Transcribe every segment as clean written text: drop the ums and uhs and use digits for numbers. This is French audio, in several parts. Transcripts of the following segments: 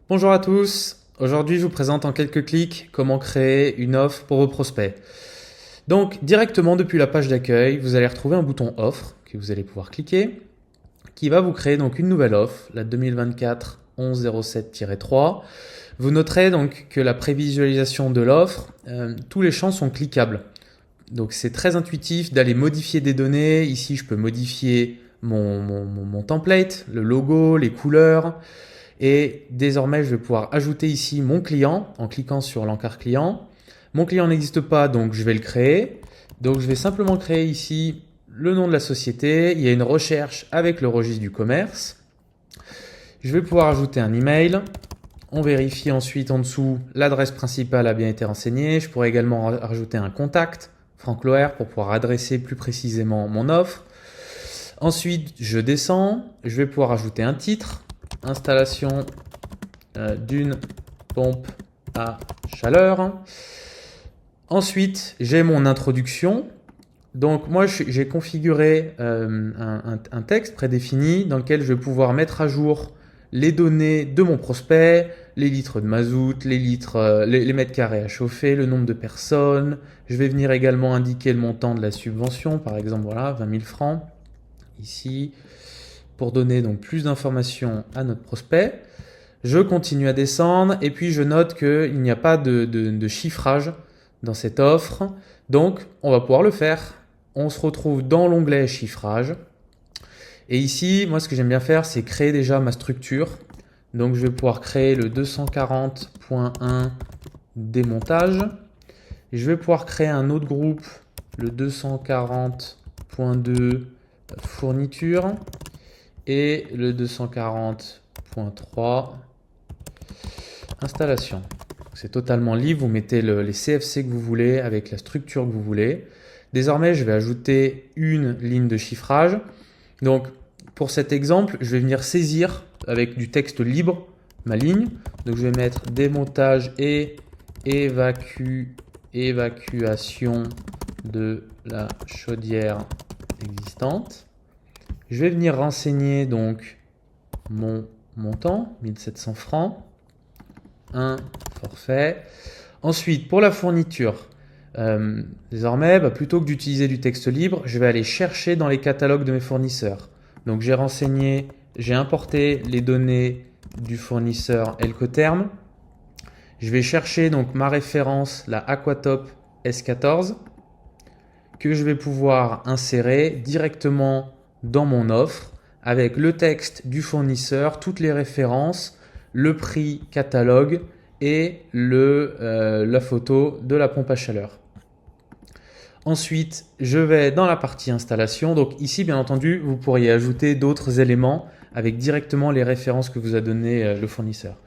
Bonjour à tous, aujourd'hui je vous présente en quelques clics comment créer une offre pour vos prospects. Donc directement depuis la page d'accueil, vous allez retrouver un bouton offre que vous allez pouvoir cliquer qui va vous créer donc une nouvelle offre, la 2024 1107-3. Vous noterez donc que la prévisualisation de l'offre, tous les champs sont cliquables. Donc c'est très intuitif d'aller modifier des données. Ici je peux modifier mon template, le logo, les couleurs. Et désormais, je vais pouvoir ajouter ici mon client en cliquant sur l'encart client. Mon client n'existe pas, donc je vais le créer. Donc je vais simplement créer ici le nom de la société. Il y a une recherche avec le registre du commerce. Je vais pouvoir ajouter un email. On vérifie ensuite en dessous l'adresse principale a bien été renseignée. Je pourrais également rajouter un contact, Franck Loher, pour pouvoir adresser plus précisément mon offre. Ensuite, je descends. Je vais pouvoir ajouter un titre. Installation d'une pompe à chaleur. Ensuite, j'ai mon introduction. Donc moi, j'ai configuré un texte prédéfini dans lequel je vais pouvoir mettre à jour les données de mon prospect, les litres de mazout, les mètres carrés à chauffer, le nombre de personnes. Je vais venir également indiquer le montant de la subvention, par exemple, voilà, 20 000 francs, ici, pour donner donc plus d'informations à notre prospect. Je continue à descendre et puis je note qu'il n'y a pas de chiffrage dans cette offre. Donc, on va pouvoir le faire. On se retrouve dans l'onglet chiffrage. Et ici, moi, ce que j'aime bien faire, c'est créer déjà ma structure. Donc, je vais pouvoir créer le 240.1 démontage. Et je vais pouvoir créer un autre groupe, le 240.2 fourniture. Et le 240.3 installation. C'est totalement libre, vous mettez les CFC que vous voulez avec la structure que vous voulez. Désormais, je vais ajouter une ligne de chiffrage. Donc, pour cet exemple, je vais venir saisir avec du texte libre ma ligne. Donc, je vais mettre démontage et évacuation de la chaudière existante. Je vais venir renseigner donc mon montant, 1700 francs, un forfait. Ensuite, pour la fourniture, désormais, plutôt que d'utiliser du texte libre, je vais aller chercher dans les catalogues de mes fournisseurs. Donc, j'ai importé les données du fournisseur Elcoterm. Je vais chercher donc ma référence, la Aquatop S14, que je vais pouvoir insérer directement dans mon offre avec le texte du fournisseur, toutes les références, le prix catalogue et la photo de la pompe à chaleur. Ensuite, je vais dans la partie installation. Donc ici, bien entendu, vous pourriez ajouter d'autres éléments avec directement les références que vous a donné le fournisseur.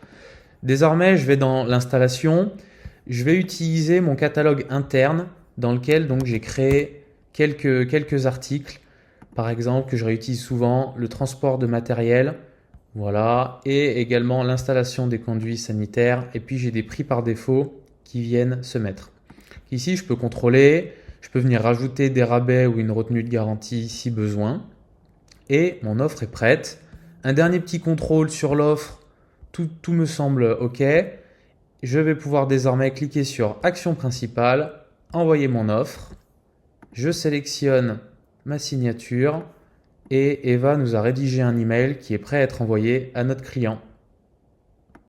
Désormais, je vais dans l'installation. Je vais utiliser mon catalogue interne dans lequel donc j'ai créé quelques articles. Par exemple, que je réutilise souvent, le transport de matériel, voilà, et également l'installation des conduits sanitaires. Et puis j'ai des prix par défaut qui viennent se mettre. Ici, je peux contrôler, je peux venir rajouter des rabais ou une retenue de garantie si besoin. Et mon offre est prête. Un dernier petit contrôle sur l'offre, tout me semble OK. Je vais pouvoir désormais cliquer sur Action principale, envoyer mon offre. Je sélectionne ma signature et Eva nous a rédigé un email qui est prêt à être envoyé à notre client.